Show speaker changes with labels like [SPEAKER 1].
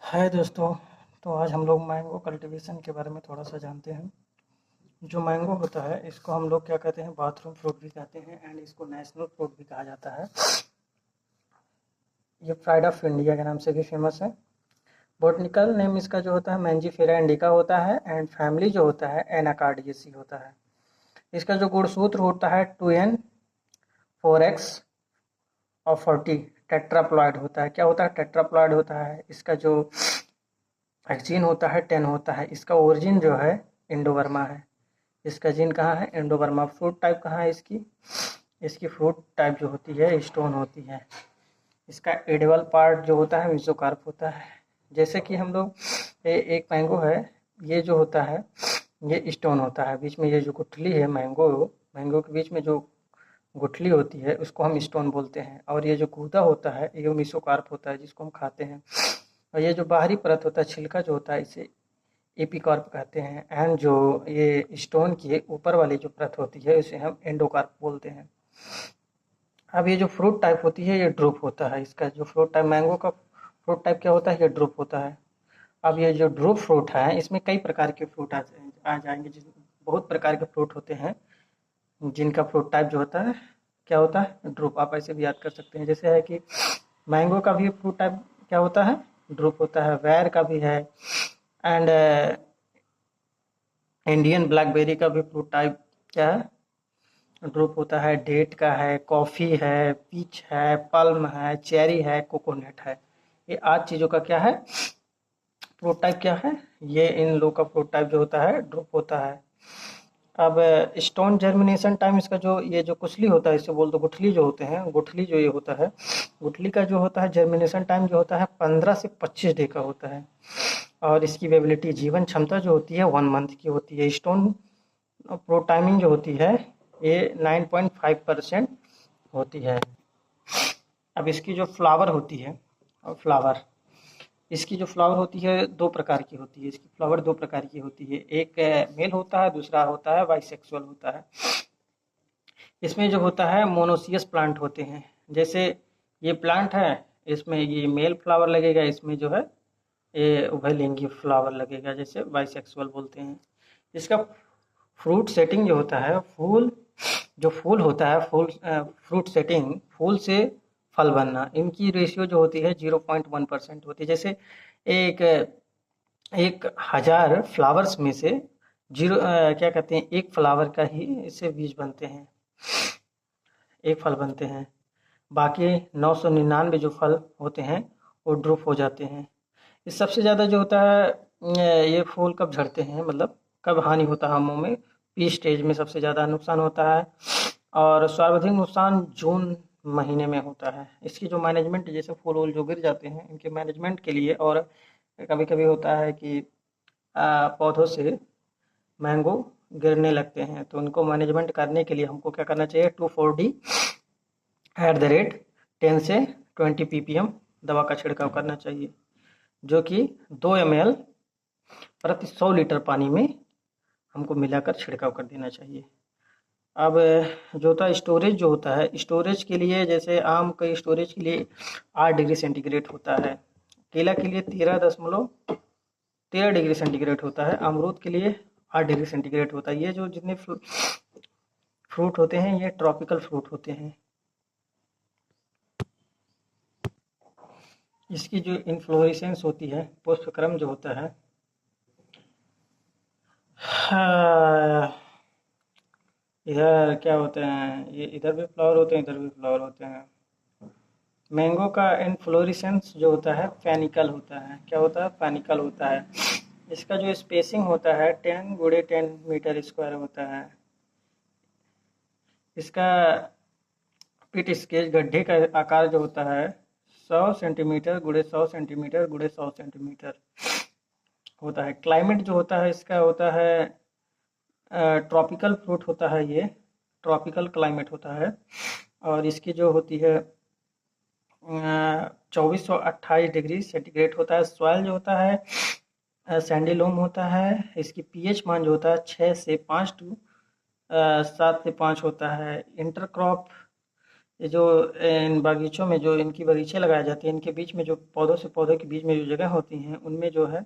[SPEAKER 1] हाय दोस्तों। तो आज हम लोग मैंगो कल्टीवेशन के बारे में थोड़ा सा जानते हैं। जो मैंगो होता है इसको हम लोग क्या कहते हैं, बाथरूम फ्रूट भी कहते हैं एंड इसको नेशनल फ्रूट भी कहा जाता है। ये प्राइड ऑफ इंडिया के नाम से भी फेमस है। बॉटनिकल नेम इसका जो होता है मैंजीफेरा इंडिका होता है एंड फैमिली जो होता है एनाकार्डियेसी होता है। इसका जो गुणसूत्र होता है 2n4x और 40 टेट्राप्लॉइड होता है। क्या होता है? टेट्राप्लॉइड होता है। इसका जो जीन होता है 10 होता है। इसका ओरिजिन जो है इंडोबर्मा है। इसका जीन कहाँ है? इंडोबर्मा। फ्रूट टाइप कहाँ है इसकी? इसकी फ्रूट टाइप जो होती है स्टोन होती है। इसका एडिबल पार्ट जो होता है मेसोकार्प होता है। जैसे कि हम लोग एक मैंगो है, ये जो होता है ये स्टोन होता है। बीच में ये जो गुठली है मैंगो मैंगो के बीच में जो गुठली होती है उसको हम स्टोन बोलते हैं। और ये जो गूदा होता है ये मेसोकार्प होता है जिसको हम खाते हैं। और ये जो बाहरी परत होता है छिलका जो होता है इसे एपीकार्प कहते हैं। एंड जो ये स्टोन की ऊपर वाली जो परत होती है उसे हम एंडोकार्प बोलते हैं। अब ये जो फ्रूट टाइप होती है ये ड्रूप होता है। इसका जो फ्रूट टाइप मैंगो का फ्रूट टाइप क्या होता है? ये ड्रूप होता है। अब ये जो ड्रूप फ्रूट है इसमें कई प्रकार के फ्रूट आ जाएंगे। बहुत प्रकार के फ्रूट होते हैं जिनका फ्रूट टाइप जो होता है क्या होता है? ड्रूप। आप ऐसे भी याद कर सकते हैं। जैसे है कि मैंगो का भी फ्रूट टाइप क्या होता है? ड्रूप होता है। वेर का भी है एंड इंडियन ब्लैकबेरी का भी फ्रूट टाइप क्या है? ड्रूप होता है। डेट का है, कॉफ़ी है, पीच है, पल्म है, चेरी है, कोकोनट है। ये 8 चीज़ों का क्या है? फ्रूट टाइप क्या है? ये इन लोग का फ्रूट टाइप जो होता है ड्रूप होता है। अब स्टोन जर्मिनेशन टाइम इसका जो ये जो कुचली होता है इसे बोल दो गुठली जो होते हैं, गुठली जो ये होता है गुठली का जो होता है जर्मिनेशन टाइम जो होता है 15 से 25 डे का होता है। और इसकी वेबिलिटी जीवन क्षमता जो होती है 1 मंथ की होती है। स्टोन प्रो टाइमिंग जो होती है ये 9.5% होती है। अब इसकी जो फ्लावर होती है और फ्लावर इसकी जो फ्लावर होती है 2 प्रकार की होती है। इसकी फ्लावर 2 प्रकार की होती है। एक मेल होता है, दूसरा होता है बाइसेक्सुअल होता है। इसमें जो होता है मोनोसियस प्लांट होते हैं। जैसे ये प्लांट है इसमें ये मेल फ्लावर लगेगा, इसमें जो है ये उभयलिंगी फ्लावर लगेगा जैसे बाइसेक्सुअल बोलते हैं। इसका फ्रूट सेटिंग जो होता है फूल होता है फ्रूट सेटिंग फूल से फल बनना इनकी रेशियो जो होती है 0.1% होती है। जैसे एक 1000 फ्लावर्स में से क्या कहते हैं एक फ्लावर का ही इससे बीज बनते हैं, एक फल बनते हैं। बाकी 999 जो फल होते हैं वो ड्रूप हो जाते हैं। इस सबसे ज़्यादा जो होता है ये फूल कब झड़ते हैं, मतलब कब हानि होता है आमों में? पी स्टेज में सबसे ज़्यादा नुकसान होता है और सर्वाधिक नुकसान जून महीने में होता है। इसकी जो मैनेजमेंट जैसे फूल वूल जो गिर जाते हैं इनके मैनेजमेंट के लिए और कभी कभी होता है कि पौधों से मैंगो गिरने लगते हैं तो उनको मैनेजमेंट करने के लिए हमको क्या करना चाहिए? 2,4-D @ 10 से 20 ppm दवा का छिड़काव करना चाहिए जो कि 2 ml प्रति 100 लीटर पानी में हमको मिलाकर छिड़काव कर देना चाहिए। अब जो होता है स्टोरेज जो होता है स्टोरेज के लिए जैसे आम के स्टोरेज के लिए 8 डिग्री सेंटीग्रेड होता है। केला के लिए 13 डिग्री सेंटीग्रेड होता है। अमरूद के लिए 8 डिग्री सेंटीग्रेड होता है। ये जो जितने फ्रूट होते हैं ये ट्रॉपिकल फ्रूट होते हैं। इसकी जो इन्फ्लोरेसेंस होती है पुष्पक्रम जो होता है इधर क्या होते हैं, ये इधर भी फ्लावर होते हैं इधर भी फ्लावर होते हैं। मैंगो का इन्फ्लोरेसेंस जो होता है पैनिकल होता है। क्या होता है? पैनिकल होता है। इसका जो स्पेसिंग होता है 10 × 10 मीटर स्क्वायर होता है। इसका पिट स्केच गड्ढे का आकार जो होता है 100 सेंटीमीटर × 100 सेंटीमीटर × 100 सेंटीमीटर होता है। क्लाइमेट जो होता है इसका होता है ट्रॉपिकल फ्रूट होता है, ये ट्रॉपिकल क्लाइमेट होता है। और इसकी जो होती है 2428 डिग्री सेंटीग्रेड होता है। सॉइल जो होता है सैंडी लोम होता है। इसकी पीएच मान जो होता है 6 से 5 टू 7 से 5 होता है। इंटरक्रॉप ये जो इन बागीचों में जो इनकी बगीचे लगाए जाते हैं, इनके बीच में जो पौधों से पौधों के बीच में जो जगह होती हैं, उनमें जो है